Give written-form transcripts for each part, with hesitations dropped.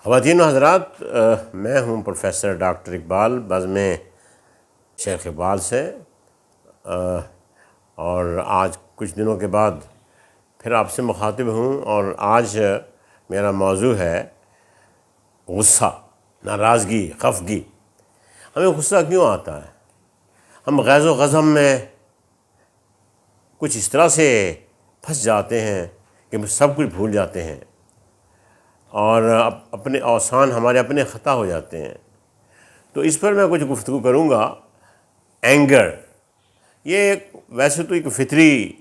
خواتین و حضرات، میں ہوں پروفیسر ڈاکٹر اقبال، بزم شیخ اقبال سے، اور آج کچھ دنوں کے بعد پھر آپ سے مخاطب ہوں، اور آج میرا موضوع ہے غصہ، ناراضگی، خفگی۔ ہمیں غصہ کیوں آتا ہے؟ ہم غیظ و غضب میں کچھ اس طرح سے پھنس جاتے ہیں کہ سب کچھ بھول جاتے ہیں، اور اپنے اوسان ہمارے اپنے خطا ہو جاتے ہیں۔ تو اس پر میں کچھ گفتگو کروں گا۔ اینگر، یہ ویسے تو ایک فطری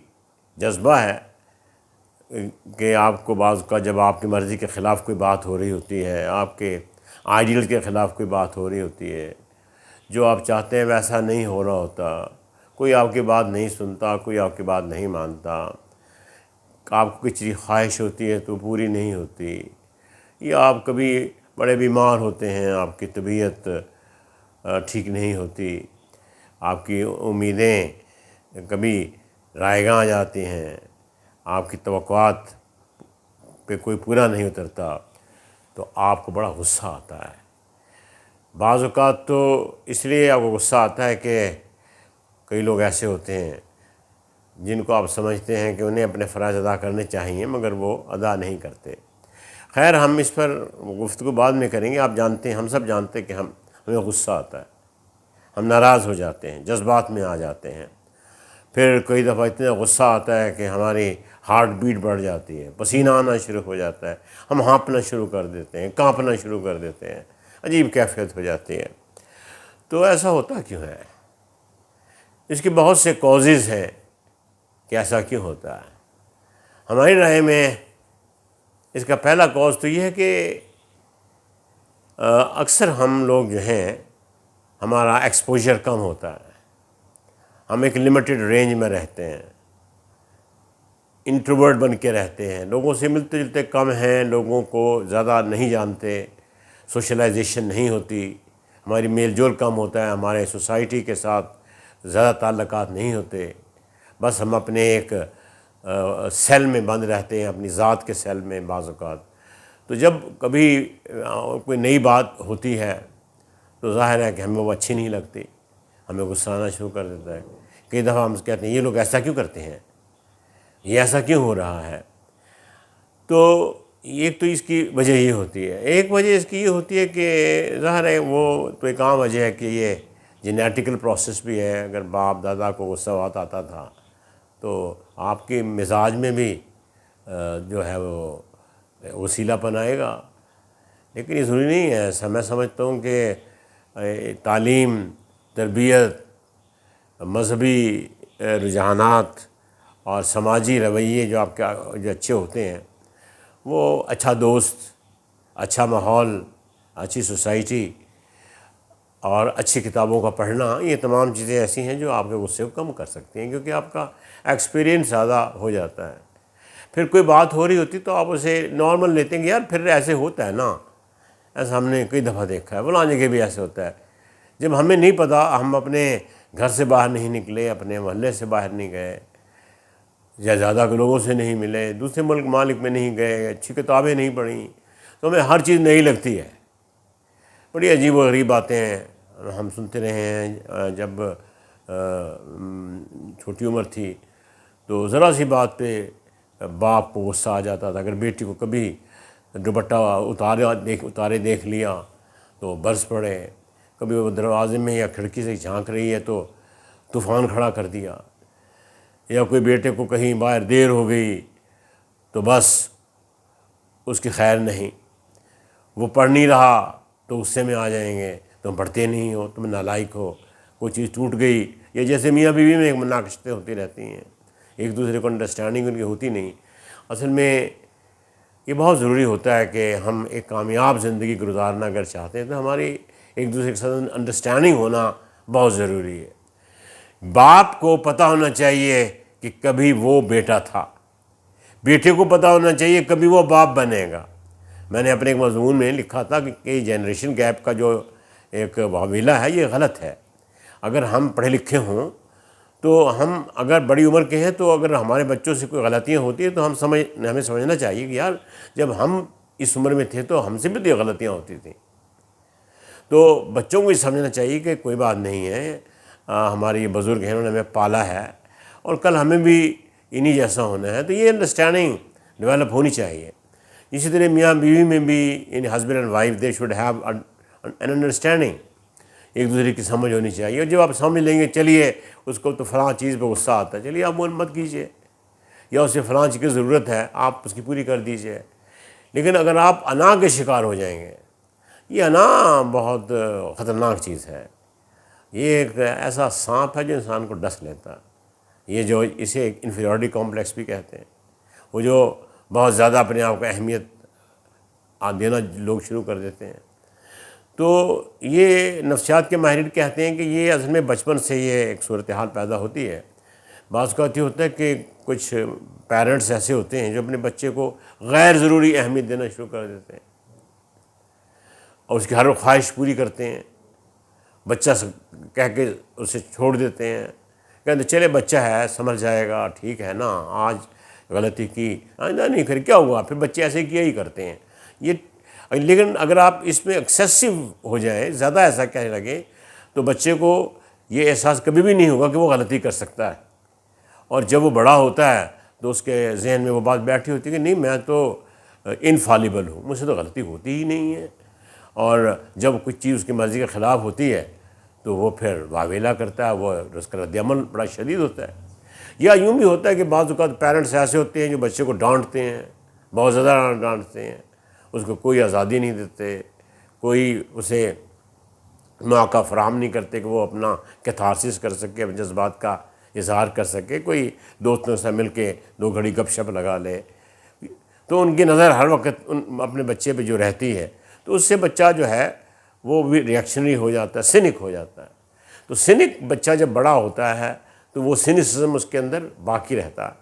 جذبہ ہے کہ آپ کو بعض کا جب آپ کی مرضی کے خلاف کوئی بات ہو رہی ہوتی ہے، آپ کے آئیڈیل کے خلاف کوئی بات ہو رہی ہوتی ہے، جو آپ چاہتے ہیں ویسا نہیں ہو رہا ہوتا، کوئی آپ کی بات نہیں سنتا، کوئی آپ کی بات نہیں مانتا، آپ کو کچھ چیز خواہش ہوتی ہے تو پوری نہیں ہوتی، یا آپ کبھی بڑے بیمار ہوتے ہیں، آپ کی طبیعت ٹھیک نہیں ہوتی، آپ کی امیدیں کبھی رائیگاں آ جاتی ہیں، آپ کی توقعات پہ کوئی پورا نہیں اترتا، تو آپ کو بڑا غصہ آتا ہے۔ بعض اوقات تو اس لیے آپ کو غصہ آتا ہے کہ کئی لوگ ایسے ہوتے ہیں جن کو آپ سمجھتے ہیں کہ انہیں اپنے فرائض ادا کرنے چاہیے مگر وہ ادا نہیں کرتے۔ خیر، ہم اس پر گفتگو بعد میں کریں گے۔ آپ جانتے ہیں، ہم سب جانتے ہیں کہ ہمیں غصہ آتا ہے، ہم ناراض ہو جاتے ہیں، جذبات میں آ جاتے ہیں۔ پھر کئی دفعہ اتنا غصہ آتا ہے کہ ہماری ہارٹ بیٹ بڑھ جاتی ہے، پسینہ آنا شروع ہو جاتا ہے، ہم ہانپنا شروع کر دیتے ہیں، کانپنا شروع کر دیتے ہیں، عجیب کیفیت ہو جاتی ہے۔ تو ایسا ہوتا کیوں ہے؟ اس کے بہت سے کازز ہیں کہ ایسا کیوں ہوتا ہے۔ ہماری رائے میں اس کا پہلا کاز تو یہ ہے کہ اکثر ہم لوگ جو ہیں، ہمارا ایکسپوجر کم ہوتا ہے، ہم ایک لمیٹڈ رینج میں رہتے ہیں، انٹروورٹ بن کے رہتے ہیں، لوگوں سے ملتے جلتے کم ہیں، لوگوں کو زیادہ نہیں جانتے، سوشلائزیشن نہیں ہوتی، ہماری میل جول کم ہوتا ہے، ہمارے سوسائٹی کے ساتھ زیادہ تعلقات نہیں ہوتے، بس ہم اپنے ایک سیل میں بند رہتے ہیں، اپنی ذات کے سیل میں بعض اوقات۔ تو جب کبھی کوئی نئی بات ہوتی ہے تو ظاہر ہے کہ ہمیں وہ اچھی نہیں لگتی، ہمیں غصہ آنا شروع کر دیتا ہے۔ کئی دفعہ ہم کہتے ہیں یہ لوگ ایسا کیوں کرتے ہیں، یہ ایسا کیوں ہو رہا ہے۔ تو ایک تو اس کی وجہ یہ ہوتی ہے، ایک وجہ اس کی یہ ہوتی ہے کہ ظاہر ہے وہ تو ایک عام وجہ ہے کہ یہ جینیٹیکل پروسیس بھی ہے۔ اگر باپ دادا کو غصہ آتا تھا تو آپ کے مزاج میں بھی جو ہے وہ وسیلہ پن آئے گا۔ لیکن یہ ضروری نہیں ہے ایسا۔ میں سمجھتا ہوں کہ تعلیم، تربیت، مذہبی رجحانات اور سماجی رویے جو آپ کے جو اچھے ہوتے ہیں، وہ اچھا دوست، اچھا ماحول، اچھی سوسائٹی اور اچھی کتابوں کا پڑھنا، یہ تمام چیزیں ایسی ہیں جو آپ کے غصے کو کم کر سکتی ہیں، کیونکہ آپ کا ایکسپیرینس زیادہ ہو جاتا ہے۔ پھر کوئی بات ہو رہی ہوتی تو آپ اسے نارمل لیتے ہیں کہ یار پھر ایسے ہوتا ہے نا، ایسا ہم نے کئی دفعہ دیکھا ہے، فلاں جگہ بھی ایسے ہوتا ہے۔ جب ہمیں نہیں پتہ، ہم اپنے گھر سے باہر نہیں نکلے، اپنے محلے سے باہر نہیں گئے، یا زیادہ لوگوں سے نہیں ملے، دوسرے ملک مالک میں نہیں گئے، اچھی کتابیں نہیں پڑھیں، تو ہمیں ہر چیز نئی لگتی ہے۔ بڑی عجیب و غریب باتیں ہیں ہم سنتے رہے ہیں۔ جب چھوٹی عمر تھی تو ذرا سی بات پہ باپ کو غصہ آ جاتا تھا۔ اگر بیٹی کو کبھی دوپٹہ اتارے دیکھ لیا تو برس پڑے، کبھی وہ دروازے میں یا کھڑکی سے جھانک رہی ہے تو طوفان کھڑا کر دیا، یا کوئی بیٹے کو کہیں باہر دیر ہو گئی تو بس اس کی خیر نہیں، وہ پڑھ نہیں رہا تو غصے میں آ جائیں گے، تم پڑھتے نہیں ہو، تم نالائق ہو، کوئی چیز ٹوٹ گئی، یا جیسے میاں بیوی میں ایک مناقشتیں ہوتی رہتی ہیں، ایک دوسرے کو انڈرسٹینڈنگ ان کی ہوتی نہیں۔ اصل میں یہ بہت ضروری ہوتا ہے کہ ہم ایک کامیاب زندگی گزارنا اگر چاہتے ہیں تو ہماری ایک دوسرے کے ساتھ انڈرسٹینڈنگ ہونا بہت ضروری ہے۔ باپ کو پتہ ہونا چاہیے کہ کبھی وہ بیٹا تھا، بیٹے کو پتہ ہونا چاہیے کبھی وہ باپ بنے گا۔ میں نے اپنے ایک مضمون میں لکھا تھا کہ جنریشن گیپ کا جو ایک معاملہ ہے یہ غلط ہے۔ اگر ہم پڑھے لکھے ہوں تو ہم اگر بڑی عمر کے ہیں تو اگر ہمارے بچوں سے کوئی غلطیاں ہوتی ہیں تو ہمیں سمجھنا چاہیے کہ یار جب ہم اس عمر میں تھے تو ہم سے بھی تو یہ غلطیاں ہوتی تھیں. تو بچوں کو یہ سمجھنا چاہیے کہ کوئی بات نہیں ہے، ہمارے یہ بزرگ ہیں، انہوں نے ہمیں پالا ہے اور کل ہمیں بھی انہی جیسا ہونا ہے. تو یہ انڈرسٹینڈنگ ڈیولپ ہونی چاہیے. اسی طرح میاں بیوی میں بھی ان husband and wife they should have an understanding, ایک دوسرے کی سمجھ ہونی چاہیے. اور جب آپ سمجھ لیں گے چلیے اس کو تو فلاں چیز پہ غصہ آتا ہے، چلیے آپ وہ مت کیجیے، یا اسے فلاں چیز کی ضرورت ہے آپ اس کی پوری کر دیجیے. لیکن اگر آپ انا کے شکار ہو جائیں گے، یہ انا بہت خطرناک چیز ہے. یہ ایک ایسا سانپ ہے جو انسان کو ڈس لیتا ہے. یہ جو اسے انفیریورٹی کمپلیکس بھی کہتے ہیں، وہ جو بہت زیادہ اپنے آپ کو اہمیت دینا لوگ شروع کر دیتے ہیں. تو یہ نفسیات کے ماہرین کہتے ہیں کہ یہ اصل میں بچپن سے یہ ایک صورتحال پیدا ہوتی ہے. بعض اوقات یہ ہوتا ہے کہ کچھ پیرنٹس ایسے ہوتے ہیں جو اپنے بچے کو غیر ضروری اہمیت دینا شروع کر دیتے ہیں اور اس کی ہر خواہش پوری کرتے ہیں. بچہ کہہ کے اسے چھوڑ دیتے ہیں، کہتے چلے بچہ ہے سمجھ جائے گا، ٹھیک ہے نا، آج غلطی کی آئندہ نہیں، پھر کیا ہوا، پھر بچے ایسے کیا ہی کرتے ہیں. یہ لیکن اگر آپ اس میں ایکسیسو ہو جائیں، زیادہ ایسا کہنے لگیں، تو بچے کو یہ احساس کبھی بھی نہیں ہوگا کہ وہ غلطی کر سکتا ہے. اور جب وہ بڑا ہوتا ہے تو اس کے ذہن میں وہ بات بیٹھی ہوتی ہے کہ نہیں میں تو انفالیبل ہوں، مجھ سے تو غلطی ہوتی ہی نہیں ہے. اور جب کچھ چیز اس کی مرضی کے خلاف ہوتی ہے تو وہ پھر واویلا کرتا ہے، وہ اس کا رد عمل بڑا شدید ہوتا ہے. یا یوں بھی ہوتا ہے کہ بعض اوقات پیرنٹس ایسے ہوتے ہیں جو بچے کو ڈانٹتے ہیں، بہت زیادہ ڈانٹتے ہیں، اس کو کوئی آزادی نہیں دیتے، کوئی اسے موقع فراہم نہیں کرتے کہ وہ اپنا کیتھارسس کر سکے، اپنے جذبات کا اظہار کر سکے، کوئی دوستوں سے مل کے 2 گھڑی گپ شپ لگا لے. تو ان کی نظر ہر وقت اپنے بچے پہ جو رہتی ہے، تو اس سے بچہ جو ہے وہ بھی ریئیکشنری ہو جاتا ہے، سینک ہو جاتا ہے. تو سینک بچہ جب بڑا ہوتا ہے تو وہ سینسزم اس کے اندر باقی رہتا ہے.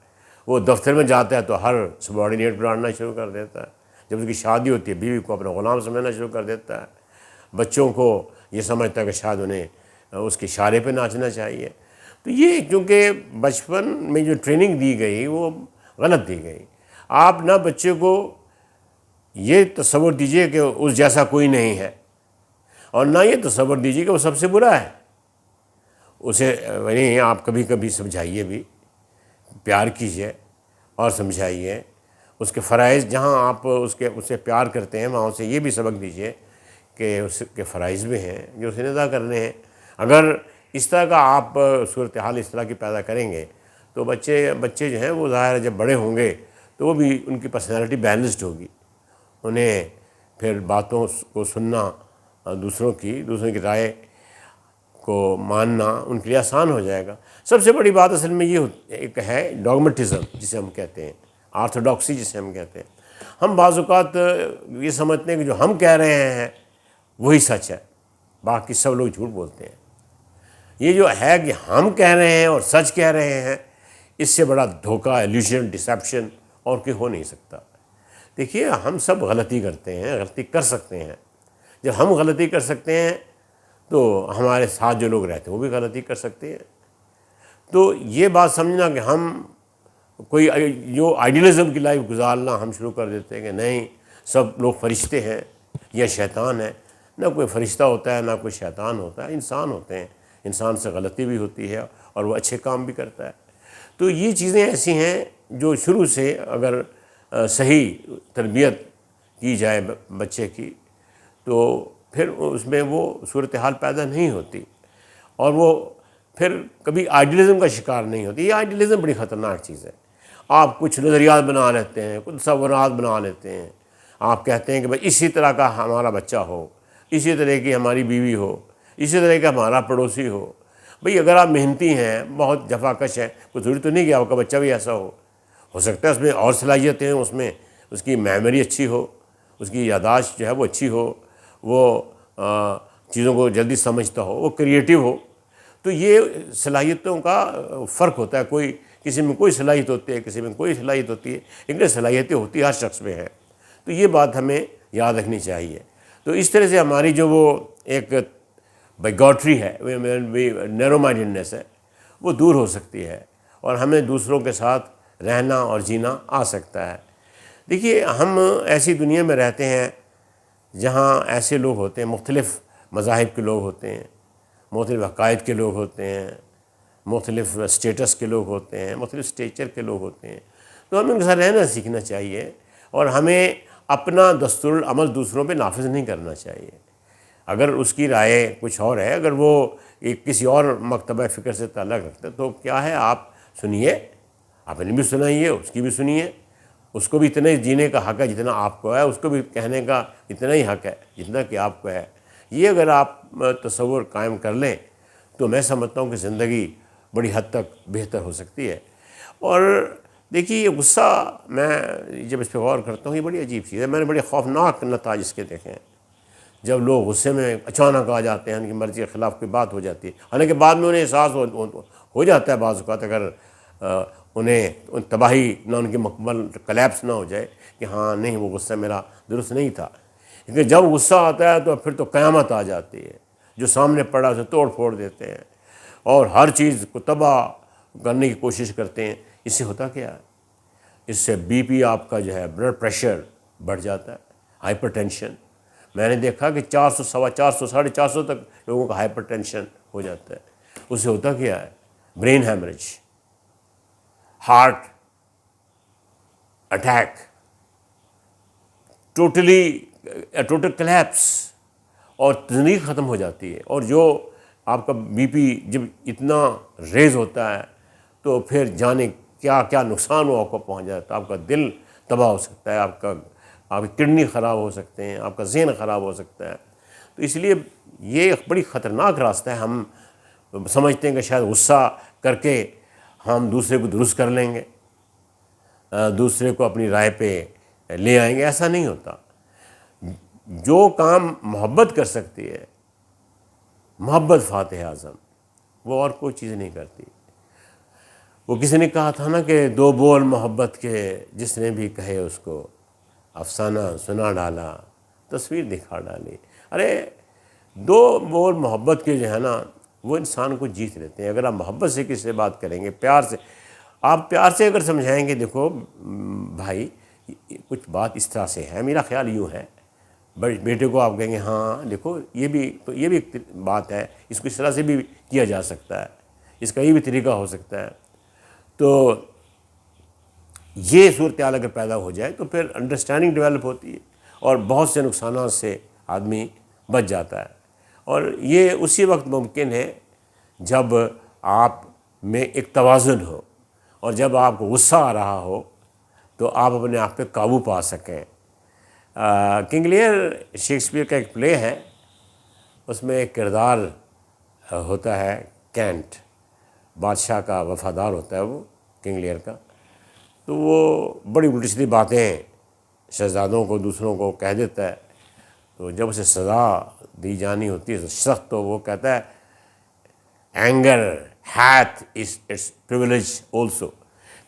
وہ دفتر میں جاتا ہے تو ہر سبارڈینیٹ بنانا شروع کر دیتا ہے. جب اس کی شادی ہوتی ہے بیوی کو اپنا غلام سمجھنا شروع کر دیتا ہے. بچوں کو یہ سمجھتا ہے کہ شاید انہیں اس کے اشارے پہ ناچنا چاہیے. تو یہ کیونکہ بچپن میں جو ٹریننگ دی گئی وہ غلط دی گئی. آپ نہ بچے کو یہ تصور دیجئے کہ اس جیسا کوئی نہیں ہے، اور نہ یہ تصور دیجیے کہ وہ سب سے برا ہے. اسے یعنی آپ کبھی کبھی سمجھائیے بھی، پیار کیجیے اور سمجھائیے. اس کے فرائض جہاں آپ اسے پیار کرتے ہیں وہاں اسے یہ بھی سبق دیجیے کہ اس کے فرائض بھی ہیں جو اسے ادا کرنے ہیں. اگر اس طرح کا آپ صورتحال اس طرح کی پیدا کریں گے تو بچے جو ہیں وہ ظاہر ہے جب بڑے ہوں گے تو وہ بھی ان کی پرسنالٹی بیلنسڈ ہوگی. انہیں پھر باتوں کو سننا، دوسروں کی رائے کو ماننا ان کے لیے آسان ہو جائے گا. سب سے بڑی بات اصل میں یہ ایک ہے ڈوگمٹزم جسے ہم کہتے ہیں، آرتھوڈاکسی جسے ہم کہتے ہیں. ہم بعض اوقات یہ سمجھتے ہیں کہ جو ہم کہہ رہے ہیں وہی سچ ہے، باقی سب لوگ جھوٹ بولتے ہیں. یہ جو ہے کہ ہم کہہ رہے ہیں اور سچ کہہ رہے ہیں، اس سے بڑا دھوکہ، ایلیوژن، ڈسیپشن اور کوئی ہو نہیں سکتا. دیکھیے ہم سب غلطی کرتے ہیں، غلطی کر سکتے ہیں. جب ہم غلطی کر سکتے ہیں تو ہمارے ساتھ جو لوگ رہتے ہیں وہ بھی غلطی کر سکتے ہیں. تو یہ بات سمجھنا کہ ہم کوئی جو آئیڈیلزم کی لائف گزارنا ہم شروع کر دیتے ہیں کہ نہیں سب لوگ فرشتے ہیں یا شیطان ہے. نہ کوئی فرشتہ ہوتا ہے نہ کوئی شیطان ہوتا ہے، انسان ہوتے ہیں. انسان سے غلطی بھی ہوتی ہے اور وہ اچھے کام بھی کرتا ہے. تو یہ چیزیں ایسی ہیں جو شروع سے اگر صحیح تربیت کی جائے بچے کی تو پھر اس میں وہ صورتحال پیدا نہیں ہوتی اور وہ پھر کبھی آئیڈیلزم کا شکار نہیں ہوتی. یہ آئیڈیلزم بڑی خطرناک چیز ہے. آپ کچھ نظریات بنا لیتے ہیں، کچھ تصورات بنا لیتے ہیں. آپ کہتے ہیں کہ بھائی اسی طرح کا ہمارا بچہ ہو، اسی طرح کی ہماری بیوی ہو، اسی طرح کا ہمارا پڑوسی ہو. بھئی اگر آپ محنتی ہیں، بہت جفا کش ہیں، کوئی ضروری تو نہیں کہ آپ کا بچہ بھی ایسا ہو سکتا ہے اس میں اور صلاحیتیں ہیں، اس میں اس کی میموری اچھی ہو، اس کی یادداشت جو ہے وہ اچھی ہو، وہ چیزوں کو جلدی سمجھتا ہو، وہ کریٹیو ہو. تو یہ صلاحیتوں کا فرق ہوتا ہے. کسی میں کوئی صلاحیت ہوتی ہے، کسی میں کوئی صلاحیت ہوتی ہے، لیکن صلاحیتیں ہوتی ہر شخص میں ہیں. تو یہ بات ہمیں یاد رکھنی چاہیے. تو اس طرح سے ہماری جو وہ ایک بیگاٹری ہے، نیرو مائنڈڈنیس ہے، وہ دور ہو سکتی ہے اور ہمیں دوسروں کے ساتھ رہنا اور جینا آ سکتا ہے. دیکھیے ہم ایسی دنیا میں رہتے ہیں جہاں ایسے لوگ ہوتے ہیں، مختلف مذاہب کے لوگ ہوتے ہیں، مختلف عقائد کے لوگ ہوتے ہیں، مختلف اسٹیٹس کے لوگ ہوتے ہیں، مختلف اسٹیچر کے لوگ ہوتے ہیں، تو ہمیں ان کے ساتھ رہنا سیکھنا چاہیے، اور ہمیں اپنا دستور العمل دوسروں پہ نافذ نہیں کرنا چاہیے۔ اگر اس کی رائے کچھ اور ہے، اگر وہ کسی اور مکتبہ فکر سے تعلق رکھتا ہے، تو کیا ہے، آپ سنیے، آپ نے بھی سنائیے، اس کی بھی سنیے، اس کو بھی اتنا ہی جینے کا حق ہے جتنا آپ کو ہے، اس کو بھی کہنے کا اتنا ہی حق ہے جتنا کہ آپ کو ہے۔ یہ اگر آپ تصور قائم کر لیں تو میں سمجھتا ہوں کہ زندگی بڑی حد تک بہتر ہو سکتی ہے۔ اور دیکھیے یہ غصہ، میں جب اس پہ غور کرتا ہوں، یہ بڑی عجیب چیز ہے، میں نے بڑے خوفناک نتائج اس کے دیکھے ہیں۔ جب لوگ غصے میں اچانک آ جاتے ہیں، ان کی مرضی کے خلاف کوئی بات ہو جاتی ہے، حالانکہ بعد میں انہیں احساس ہو جاتا ہے بعض اوقات، اگر انہیں تباہی نہ، ان کی مکمل کلیپس نہ ہو جائے کہ ہاں نہیں وہ غصہ میرا درست نہیں تھا، لیکن جب غصہ آتا ہے تو پھر تو قیامت آ جاتی ہے، جو سامنے پڑا اسے توڑ پھوڑ دیتے ہیں اور ہر چیز کو تباہ کرنے کی کوشش کرتے ہیں۔ اس سے ہوتا کیا ہے؟ اس سے بی پی آپ کا جو ہے، بلڈ پریشر بڑھ جاتا ہے، ہائپر ٹینشن۔ میں نے دیکھا کہ 400، 450، 450 تک لوگوں کا ہائپر ٹینشن ہو جاتا ہے۔ اس سے ہوتا کیا ہے؟ Brain haemorrhage, heart attack, total collapse, اور زندگی ختم ہو جاتی ہے۔ اور جو آپ کا بی پی جب اتنا ریز ہوتا ہے تو پھر جانے کیا کیا نقصان وہ آپ کو پہنچ جاتا ہے، آپ کا دل تباہ ہو سکتا ہے، آپ کی کڈنی خراب ہو سکتے ہیں، آپ کا ذہن خراب ہو سکتا ہے۔ تو اس لیے یہ ایک بڑی خطرناک راستہ ہے۔ ہم سمجھتے ہیں کہ شاید غصہ کر کے ہم دوسرے کو درست کر لیں گے، دوسرے کو اپنی رائے پہ لے آئیں گے، ایسا نہیں ہوتا۔ جو کام محبت کر سکتی ہے، محبت فاتح اعظم، وہ اور کوئی چیز نہیں کرتی۔ وہ کسی نے کہا تھا نا کہ 2 بول محبت کے جس نے بھی کہے اس کو، افسانہ سنا ڈالا، تصویر دکھا ڈالی۔ ارے 2 بول محبت کے جو ہے نا، وہ انسان کو جیت لیتے ہیں۔ اگر آپ محبت سے کسی سے بات کریں گے، پیار سے، آپ پیار سے اگر سمجھائیں گے، دیکھو بھائی کچھ بات اس طرح سے ہے، میرا خیال یوں ہے، بیٹے کو آپ کہیں گے ہاں دیکھو یہ بھی ایک بات ہے، اس کو اس طرح سے بھی کیا جا سکتا ہے، اس کا یہ بھی طریقہ ہو سکتا ہے۔ تو یہ صورتحال اگر پیدا ہو جائے تو پھر انڈرسٹینڈنگ ڈیولپ ہوتی ہے اور بہت سے نقصانات سے آدمی بچ جاتا ہے۔ اور یہ اسی وقت ممکن ہے جب آپ میں ایک توازن ہو، اور جب آپ کو غصہ آ رہا ہو تو آپ اپنے آپ پہ قابو پا سکیں۔ کنگ لیئر شیکسپیئر کا ایک پلے ہے، اس میں ایک کردار ہوتا ہے کینٹ، بادشاہ کا وفادار ہوتا ہے وہ، کنگ لیئر کا۔ تو وہ بڑی الٹی سیدھی باتیں شہزادوں کو، دوسروں کو کہہ دیتا ہے۔ تو جب اسے سزا دی جانی ہوتی ہے سخت، تو وہ کہتا ہے اینگر ہیتھ از اٹس پریولیج آلسو،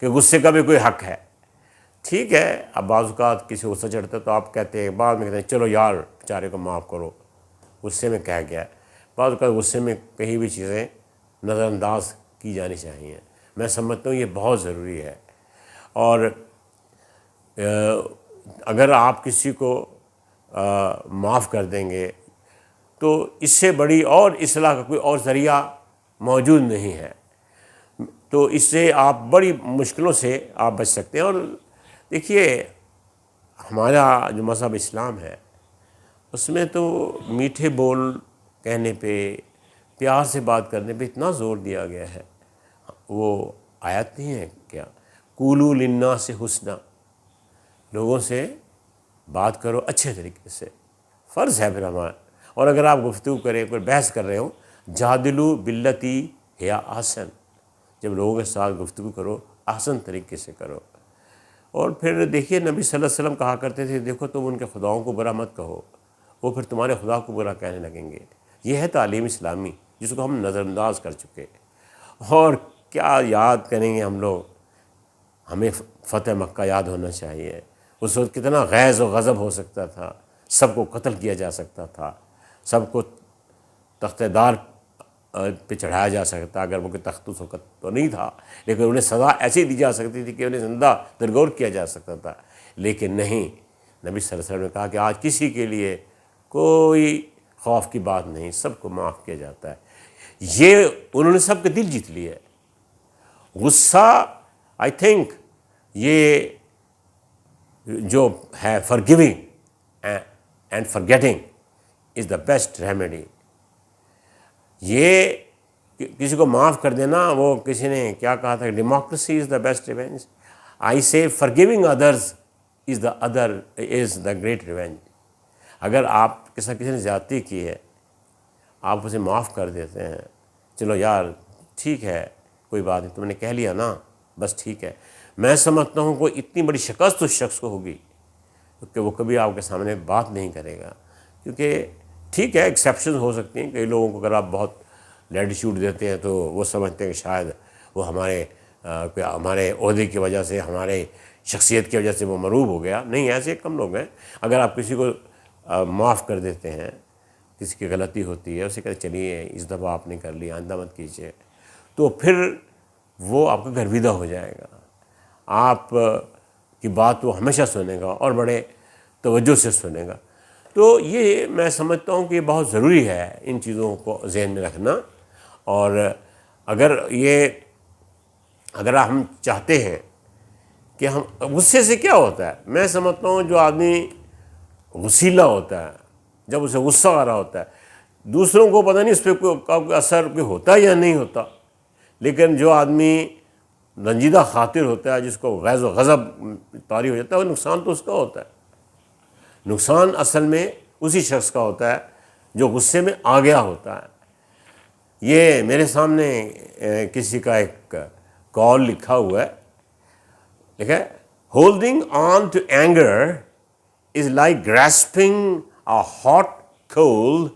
کہ غصے کا بھی کوئی حق ہے۔ ٹھیک ہے، اب بعض اوقات کسی غصہ چڑھتا ہے تو آپ کہتے ہیں، بعد میں کہتے ہیں چلو یار بیچارے کو معاف کرو، غصے میں کہہ گیا ہے۔ بعض اوقات غصے میں کہیں بھی چیزیں نظر انداز کی جانی چاہیے۔ میں سمجھتا ہوں یہ بہت ضروری ہے۔ اور اگر آپ کسی کو معاف کر دیں گے تو اس سے بڑی اور اصلاح کا کوئی اور ذریعہ موجود نہیں ہے۔ تو اس سے آپ بڑی مشکلوں سے آپ بچ سکتے ہیں۔ اور دیکھیے ہمارا جو مذہب اسلام ہے، اس میں تو میٹھے بول کہنے پہ، پیار سے بات کرنے پہ اتنا زور دیا گیا ہے۔ وہ آیت نہیں ہے کیا، قولوا للناس حسنا، لوگوں سے بات کرو اچھے طریقے سے، فرض ہے پھر ہمارا۔ اور اگر آپ گفتگو کریں، کوئی بحث کر رہے ہو، جادلوا باللتی ہی احسن، جب لوگوں کے ساتھ گفتگو کرو احسن طریقے سے کرو۔ اور پھر دیکھیے نبی صلی اللہ علیہ وسلم کہا کرتے تھے، دیکھو تم ان کے خداؤں کو برا مت کہو، وہ پھر تمہارے خدا کو برا کہنے لگیں گے۔ یہ ہے تعلیم اسلامی جس کو ہم نظر انداز کر چکے۔ اور کیا یاد کریں گے ہم لوگ، ہمیں فتح مکہ یاد ہونا چاہیے۔ اس وقت کتنا غیظ و غضب ہو سکتا تھا، سب کو قتل کیا جا سکتا تھا، سب کو تخت دار پہ چڑھایا جا سکتا، اگر وہ کہ تخت اس وقت تو نہیں تھا، لیکن انہیں سزا ایسی دی جا سکتی تھی کہ انہیں زندہ درگور کیا جا سکتا تھا۔ لیکن نہیں، نبی صلی اللہ علیہ وسلم نے کہا کہ آج کسی کے لیے کوئی خوف کی بات نہیں، سب کو معاف کیا جاتا ہے۔ یہ انہوں نے سب کے دل جیت لیے۔ غصہ آئی تھنک یہ جو ہے forgiving and forgetting is the best remedy. یہ کسی کو معاف کر دینا، وہ کسی نے کیا کہا تھا، democracy is the best revenge. I say forgiving others is the great revenge. اگر آپ کے ساتھ کسی نے زیادتی کی ہے، آپ اسے معاف کر دیتے ہیں، چلو یار ٹھیک ہے کوئی بات نہیں، تم نے کہہ لیا نا بس ٹھیک ہے، میں سمجھتا ہوں کوئی اتنی بڑی شکست اس شخص کو ہوگی کہ وہ کبھی آپ کے سامنے بات نہیں کرے گا۔ کیونکہ ٹھیک ہے ایکسیپشن ہو سکتی ہیں، کئی لوگوں کو اگر آپ بہت لیٹیچیوڈ دیتے ہیں تو وہ سمجھتے ہیں کہ شاید وہ ہمارے عہدے کی وجہ سے، ہمارے شخصیت کی وجہ سے وہ مروب ہو گیا۔ نہیں، ایسے کم لوگ ہیں۔ اگر آپ کسی کو معاف کر دیتے ہیں، کسی کی غلطی ہوتی ہے، اسے کہتے چلیے اس دفعہ آپ نے کر لیا، آئندہ مت کیجیے، تو پھر وہ آپ کا گرویدہ ہو جائے گا، آپ کی بات وہ ہمیشہ سنے گا اور بڑے توجہ سے سنے گا۔ تو یہ میں سمجھتا ہوں کہ یہ بہت ضروری ہے ان چیزوں کو ذہن میں رکھنا۔ اور اگر ہم چاہتے ہیں کہ ہم غصے سے کیا ہوتا ہے، میں سمجھتا ہوں جو آدمی غصیلا ہوتا ہے، جب اسے غصہ آ رہا ہوتا ہے، دوسروں کو پتہ نہیں اس پہ کوئی اثر کوئی ہوتا ہے یا نہیں ہوتا، لیکن جو آدمی رنجیدہ خاطر ہوتا ہے، جس کو غیظ و غضب طاری ہو جاتا ہے، وہ نقصان تو اس کا ہوتا ہے۔ نقصان اصل میں اسی شخص کا ہوتا ہے جو غصے میں آ گیا ہوتا ہے۔ یہ میرے سامنے کسی کا ایک کال لکھا ہوا ہے، لکھا ہے holding on to anger is like grasping a hot coal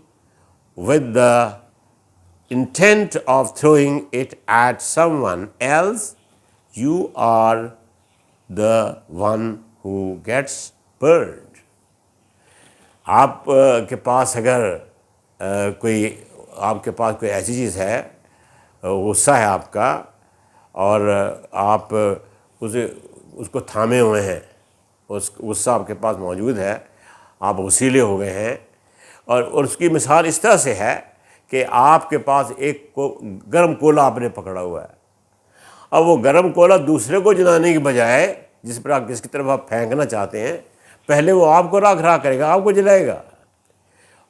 with the intent of throwing it at someone else. You are the one who gets burned. آپ کے پاس اگر آپ کے پاس کوئی ایسی چیز ہے، غصہ ہے آپ کا، اور آپ اس کو تھامے ہوئے ہیں، اس غصہ آپ کے پاس موجود ہے، آپ غصیلے ہو گئے ہیں، اور اس کی مثال اس طرح سے ہے کہ آپ کے پاس ایک گرم کولا آپ نے پکڑا ہوا ہے۔ اب وہ گرم کولا دوسرے کو جلانے کی بجائے، جس کی طرف آپ پھینکنا چاہتے ہیں، پہلے وہ آپ کو راکھ کرے گا، آپ کو جلائے گا۔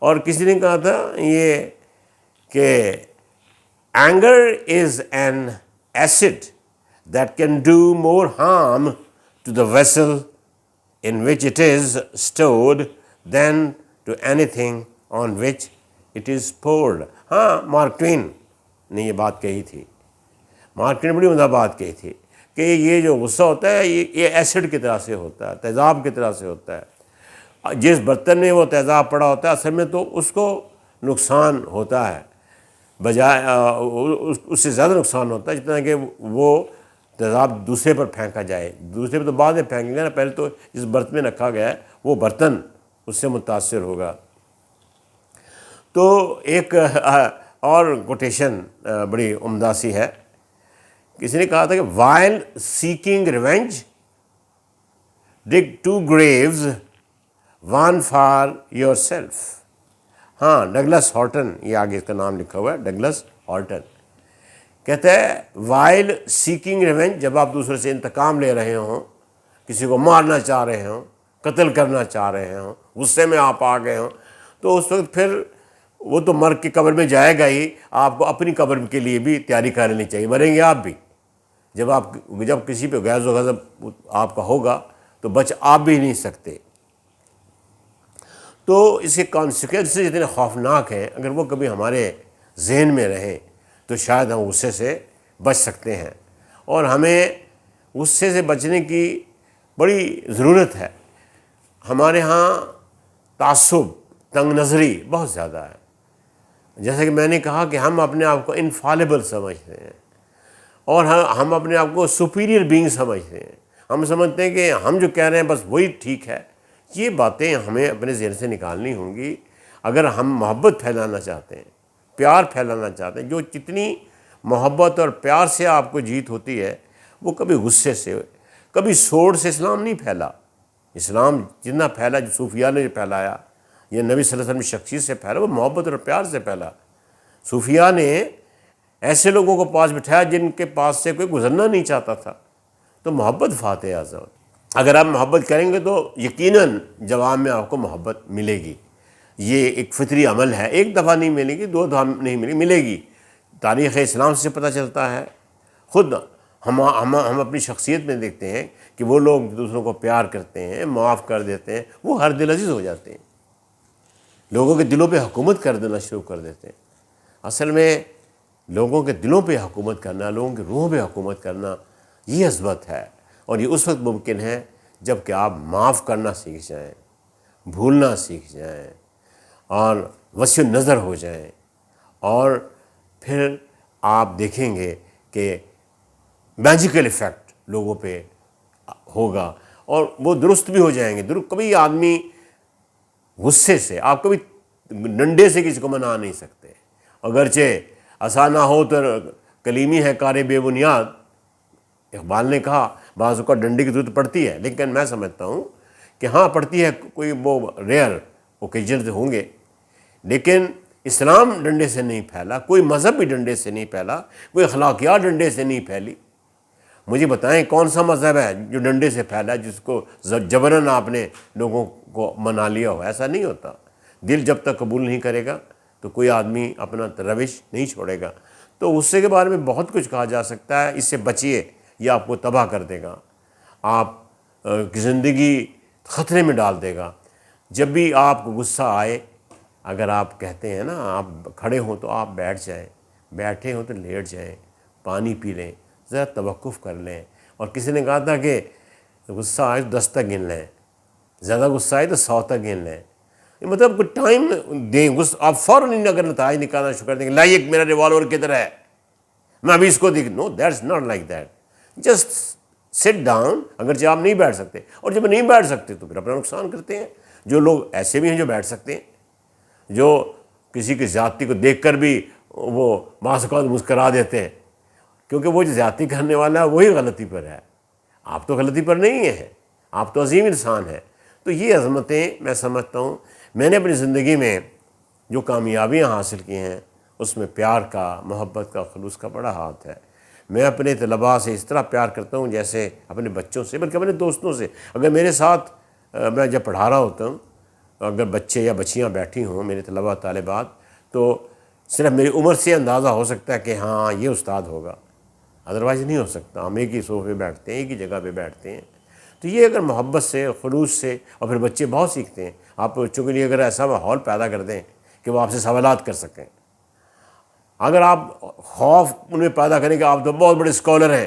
اور کسی نے کہا تھا یہ کہ anger is an acid that can do more harm to the vessel in which it is stored than to anything on which it is poured. ہاں، مارک ٹوین نے یہ بات کہی تھی، مارک ٹوین نے بڑی عمدہ بات کہی تھی کہ یہ جو غصہ ہوتا ہے یہ ایسڈ کی طرح سے ہوتا ہے، تیزاب کی طرح سے ہوتا ہے۔ جس برتن میں وہ تیزاب پڑا ہوتا ہے اصل میں تو اس کو نقصان ہوتا ہے، بجائے اس سے زیادہ نقصان ہوتا ہے جتنا کہ وہ تیزاب دوسرے پر پھینکا جائے۔ دوسرے پہ تو بعد میں پھینکیں گے نا، پہلے تو جس برتن میں رکھا گیا ہے وہ برتن اس سے متاثر ہوگا۔ تو ایک اور کوٹیشن بڑی عمدہ سی ہے، کسی نے کہا تھا کہ while seeking revenge dig 2 graves one for yourself. ہاں، ڈگلس ہارٹن، یہ آگے اس کا نام لکھا ہوا ہے، ڈگلس ہارٹن کہتا ہے وائل سیکنگ ریونج، جب آپ دوسرے سے انتقام لے رہے ہوں، کسی کو مارنا چاہ رہے ہوں، قتل کرنا چاہ رہے ہوں، غصے میں آپ آ گئے ہوں، تو اس وقت پھر وہ تو مر کے قبر میں جائے گا ہی، آپ کو اپنی قبر کے لیے بھی تیاری کر لینی چاہیے، مریں گے آپ بھی۔ جب کسی پہ غیظ و غضب آپ کا ہوگا تو بچ آپ بھی نہیں سکتے۔ تو اس کے کانسیکوینسز اتنے خوفناک ہیں، اگر وہ کبھی ہمارے ذہن میں رہیں تو شاید ہم غصے سے بچ سکتے ہیں۔ اور ہمیں غصے سے بچنے کی بڑی ضرورت ہے۔ ہمارے ہاں تعصب، تنگ نظری بہت زیادہ ہے۔ جیسا کہ میں نے کہا کہ ہم اپنے آپ کو انفالیبل سمجھتے ہیں، اور ہم اپنے آپ کو سپیریئر بینگ سمجھتے ہیں۔ ہم سمجھتے ہیں کہ ہم جو کہہ رہے ہیں بس وہی ٹھیک ہے۔ یہ باتیں ہمیں اپنے ذہن سے نکالنی ہوں گی اگر ہم محبت پھیلانا چاہتے ہیں، پیار پھیلانا چاہتے ہیں۔ جو جتنی محبت اور پیار سے آپ کو جیت ہوتی ہے، وہ کبھی غصے سے، کبھی سوڑ سے اسلام نہیں پھیلا۔ اسلام جتنا پھیلا، جو صوفیہ نے جو پھیلایا، یہ نبی صلی اللہ علیہ وسلم کی شخصیت سے پھیلا، وہ محبت اور پیار سے پھیلا۔ صوفیہ نے ایسے لوگوں کو پاس بٹھایا جن کے پاس سے کوئی گزرنا نہیں چاہتا تھا، تو محبت فاتح اعظم۔ اگر آپ محبت کریں گے تو یقیناً جواب میں آپ کو محبت ملے گی۔ یہ ایک فطری عمل ہے، ایک دفعہ نہیں ملے گی، دو دفعہ نہیں ملے گی۔ تاریخ اسلام سے پتہ چلتا ہے، خود ہم اپنی شخصیت میں دیکھتے ہیں کہ وہ لوگ دوسروں کو پیار کرتے ہیں، معاف کر دیتے ہیں، وہ ہر دل عزیز ہو جاتے ہیں، لوگوں کے دلوں پہ حکومت کر دینا شروع کر دیتے ہیں۔ اصل میں لوگوں کے دلوں پہ حکومت کرنا، لوگوں کے روحوں پہ حکومت کرنا، یہ عظمت ہے، اور یہ اس وقت ممکن ہے جب کہ آپ معاف کرنا سیکھ جائیں، بھولنا سیکھ جائیں، اور وسیع نظر ہو جائیں، اور پھر آپ دیکھیں گے کہ میجیکل ایفیکٹ لوگوں پہ ہوگا، اور وہ درست بھی ہو جائیں گے۔ کبھی آدمی غصے سے، آپ کبھی ڈنڈے سے کسی کو منا نہیں سکتے، اگرچہ آسان نہ ہو تو کلیمی ہے کار بے بنیاد۔ اقبال نے کہا بعض اوقات ڈنڈے کی ضرورت پڑتی ہے، لیکن میں سمجھتا ہوں کہ ہاں پڑتی ہے، کوئی وہ ریئر اوکیجنز ہوں گے، لیکن اسلام ڈنڈے سے نہیں پھیلا، کوئی مذہب بھی ڈنڈے سے نہیں پھیلا، کوئی اخلاقیات ڈنڈے سے نہیں پھیلی۔ مجھے بتائیں کون سا مذہب ہے جو ڈنڈے سے پھیلا، جس کو جبراً آپ نے لوگوں کو منا لیا ہو؟ ایسا نہیں ہوتا۔ دل جب تک قبول نہیں کرے گا تو کوئی آدمی اپنا روش نہیں چھوڑے گا۔ تو غصے کے بارے میں بہت کچھ کہا جا سکتا ہے، اس سے بچیے، یہ آپ کو تباہ کر دے گا، آپ کی زندگی خطرے میں ڈال دے گا۔ جب بھی آپ کو غصہ آئے، اگر آپ کہتے ہیں نا آپ کھڑے ہوں تو آپ بیٹھ جائیں، بیٹھے ہوں تو لیٹ جائیں، پانی پی لیں، ذرا توقف کر لیں۔ اور کسی نے کہا تھا کہ غصہ آئے تو 10 تک گن لیں، زیادہ غصہ آئے تو 100 تک گن لیں۔ مطلب کوئی ٹائم دیں، آپ فوراً اگر نتائج نکالنا شروع کر دیں گے، لائیے میرا ریوالور کدھر ہے، میں ابھی اس کو دیکھ، no that's not like that, just sit down. اگرچہ آپ نہیں بیٹھ سکتے، اور جب نہیں بیٹھ سکتے تو پھر اپنا نقصان کرتے ہیں۔ جو لوگ ایسے بھی ہیں جو بیٹھ سکتے ہیں، جو کسی کی زیادتی کو دیکھ کر بھی وہ بعض اوقات مسکرا دیتے ہیں، کیونکہ وہ جو زیادتی کرنے والا ہے وہی غلطی پر ہے، آپ تو غلطی پر نہیں ہیں، آپ تو عظیم انسان ہیں۔ تو یہ عظمتیں میں سمجھتا ہوں میں نے اپنی زندگی میں جو کامیابیاں حاصل کی ہیں، اس میں پیار کا، محبت کا، خلوص کا بڑا ہاتھ ہے۔ میں اپنے طلباء سے اس طرح پیار کرتا ہوں جیسے اپنے بچوں سے، بلکہ اپنے دوستوں سے۔ اگر میرے ساتھ میں جب پڑھا رہا ہوتا ہوں، اگر بچے یا بچیاں بیٹھی ہوں، میرے طلباء طالبات، تو صرف میری عمر سے اندازہ ہو سکتا ہے کہ ہاں یہ استاد ہوگا، ادروائز نہیں ہو سکتا۔ ہم ایک ہی صوفے بیٹھتے ہیں، ایک ہی جگہ پہ بیٹھتے ہیں۔ تو یہ اگر محبت سے، خلوص سے، اور پھر بچے بہت سیکھتے ہیں۔ آپ بچوں کے لیے اگر ایسا ماحول پیدا کر دیں کہ وہ آپ سے سوالات کر سکیں، اگر آپ خوف ان میں پیدا کریں کہ آپ تو بہت بڑے اسکالر ہیں،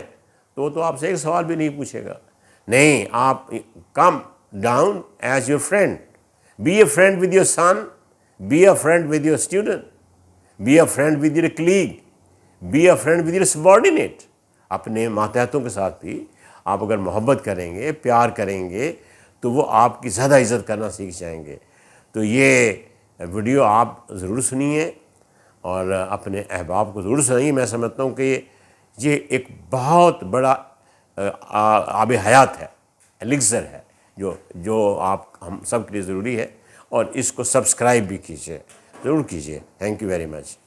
تو وہ تو آپ سے ایک سوال بھی نہیں پوچھے گا۔ نہیں، آپ calm down as your friend, be a friend with your son, be a friend with your student, be a friend with your colleague, be a friend with your subordinate. اپنے ماتحتوں کے ساتھ بھی آپ اگر محبت کریں گے، پیار کریں گے، تو وہ آپ کی زیادہ عزت کرنا سیکھ جائیں گے۔ تو یہ ویڈیو آپ ضرور سنیے اور اپنے احباب کو ضرور سنائیے۔ میں سمجھتا ہوں کہ یہ ایک بہت بڑا آب حیات ہے، ایلیکزر ہے، جو ہم سب کے لیے ضروری ہے، اور اس کو سبسکرائب بھی کیجیے، ضرور کیجیے۔ Thank you very much.